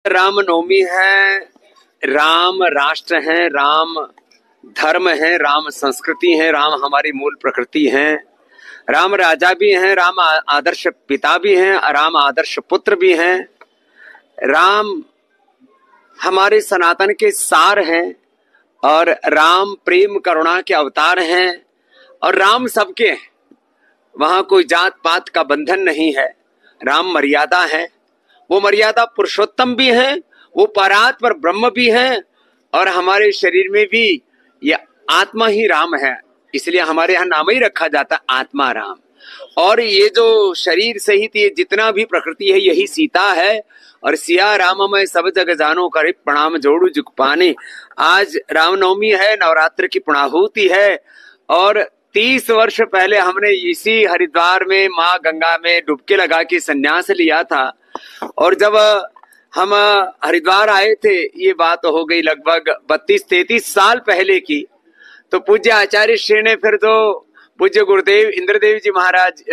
रामनवमी है, राम राष्ट्र है, राम धर्म है, राम संस्कृति है, राम हमारी मूल प्रकृति है। राम राजा भी हैं, राम आदर्श पिता भी हैं, राम आदर्श पुत्र भी हैं। राम हमारे सनातन के सार हैं और राम प्रेम करुणा के अवतार हैं और राम सबके हैं। वहां कोई जात पात का बंधन नहीं है। राम मर्यादा है, वो मर्यादा पुरुषोत्तम भी है, वो परात्पर ब्रह्म भी है और हमारे शरीर में भी ये आत्मा ही राम है। इसलिए हमारे यहाँ नाम ही रखा जाता आत्मा राम। और ये जो शरीर सहित ये जितना भी प्रकृति है यही सीता है। और सिया राम मैं सब जग जानो करे प्रणाम जोड़ू जुग पाने। आज रामनवमी है, नवरात्र की पुणाहुति है और 30 वर्ष पहले हमने इसी हरिद्वार में माँ गंगा में डुबकी लगा के संन्यास लिया था। और जब हम हरिद्वार आए थे, ये बात हो गई लगभग 32-33 साल पहले की, तो पूज्य आचार्य श्री ने फिर जो पूज्य गुरुदेव इंद्रदेव जी महाराज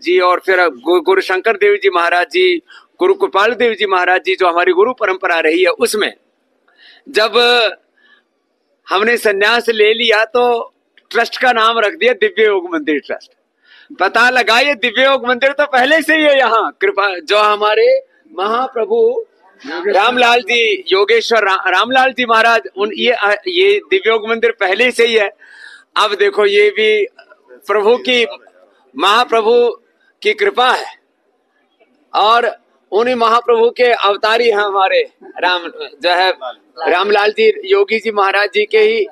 जी और फिर गुरु शंकर देव जी महाराज जी, गुरु कृपाल देव जी महाराज जी, जो हमारी गुरु परंपरा रही है, उसमें जब हमने संन्यास ले लिया तो ट्रस्ट का नाम रख दिया दिव्य योग मंदिर ट्रस्ट। पता लगा ये दिव्य योग मंदिर तो पहले से ही है। यहाँ कृपा जो हमारे महाप्रभु रामलाल जी, योगेश्वर रामलाल जी महाराज, उन ये दिव्य योग मंदिर पहले से ही है। अब देखो ये भी प्रभु की, महाप्रभु की कृपा है और उन्हीं महाप्रभु के अवतारी हैं हमारे राम, जो है रामलाल जी योगी जी महाराज जी के ही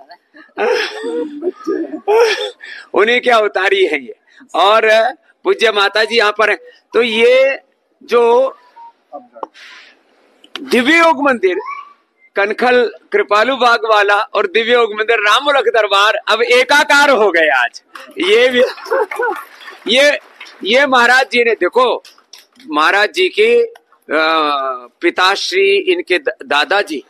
उन्हीं के अवतारी है ये। और पूज्य माता जी यहाँ पर है। तो ये जो दिव्य योग मंदिर कनखल कृपालू बाग वाला और दिव्य योग मंदिर राममुलक दरबार अब एकाकार हो गए आज। ये भी ये महाराज जी ने, देखो महाराज जी के पिताश्री, इनके दादाजी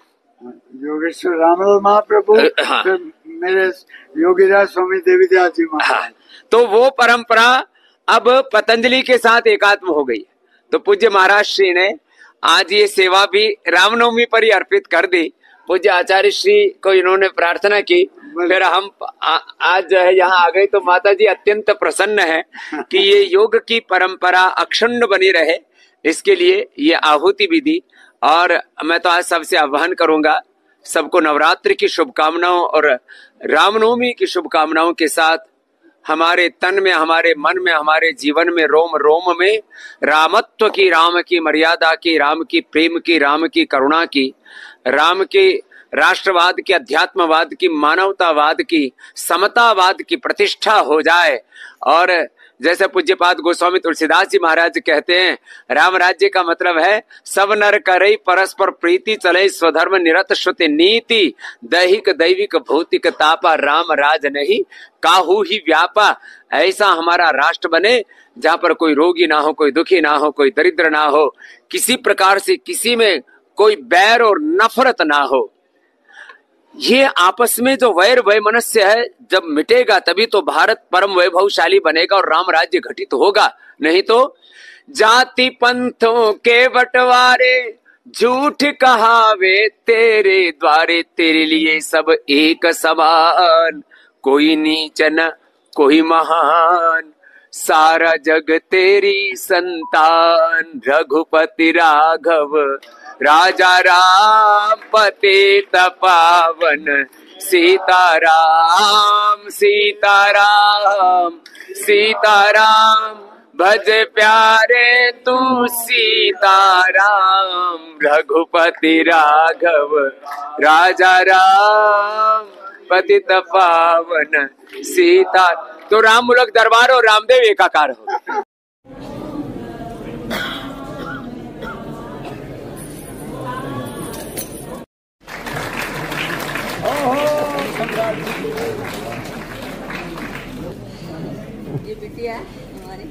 योगेश्वर रामलाल महाप्रभु, हाँ, मेरे योगीराज स्वामी देवीदास जी महाराज, हाँ, तो वो परंपरा अब पतंजलि के साथ एकात्म हो गई। तो पूज्य महाराज श्री ने आज ये सेवा भी रामनवमी पर ही अर्पित कर दी। पूज्य आचार्य श्री को इन्होंने प्रार्थना की, फिर हम आज जो है यहाँ आ गए। तो माता जी अत्यंत प्रसन्न है कि ये योग की परंपरा अक्षुण्ण बनी रहे, इसके लिए ये आहुति भी दी। और मैं तो आज सबसे आह्वान करूंगा, सबको नवरात्रि की शुभकामनाओं और रामनवमी की शुभकामनाओं के साथ हमारे तन में, हमारे मन में, हमारे जीवन में, रोम रोम में रामत्व की, राम की मर्यादा की, राम की प्रेम की, राम की करुणा की, राम के राष्ट्रवाद की, अध्यात्मवाद की, मानवतावाद की, समतावाद की प्रतिष्ठा हो जाए। और जैसे पूज्यपाद गोस्वामी तुलसीदास जी महाराज कहते हैं, राम राज्य का मतलब है सब नर करे परस्पर प्रीति, चले स्वधर्म निरत श्रुति नीति, दैहिक दैविक भौतिक तापा, राम राज नहीं काहू ही व्यापा। ऐसा हमारा राष्ट्र बने जहाँ पर कोई रोगी ना हो, कोई दुखी ना हो, कोई दरिद्र ना हो, किसी प्रकार से किसी में कोई बैर और नफरत ना हो। ये आपस में जो वैर वैमनस्य है जब मिटेगा तभी तो भारत परम वैभवशाली बनेगा और राम राज्य घटित होगा। नहीं तो जाति पंथों के बंटवारे, झूठ कहावे तेरे द्वारे, तेरे लिए सब एक समान, कोई नीच न कोई महान, सारा जग तेरी संतान, रघुपति राघव राजा राम पतित पावन, सीताराम सीताराम सीताराम, भज प्यारे तू सीताराम, रघुपति राघव राजा राम पतित पावन सीता। तो राममुलक दरबार और रामदेव एकाकार हो। ये बिटिया हमारी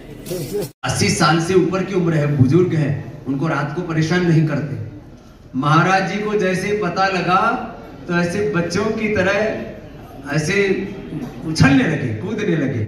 80 साल से ऊपर की उम्र है, बुजुर्ग है, उनको रात को परेशान नहीं करते। महाराज जी को जैसे पता लगा तो ऐसे बच्चों की तरह ऐसे उछलने लगे, कूदने लगे।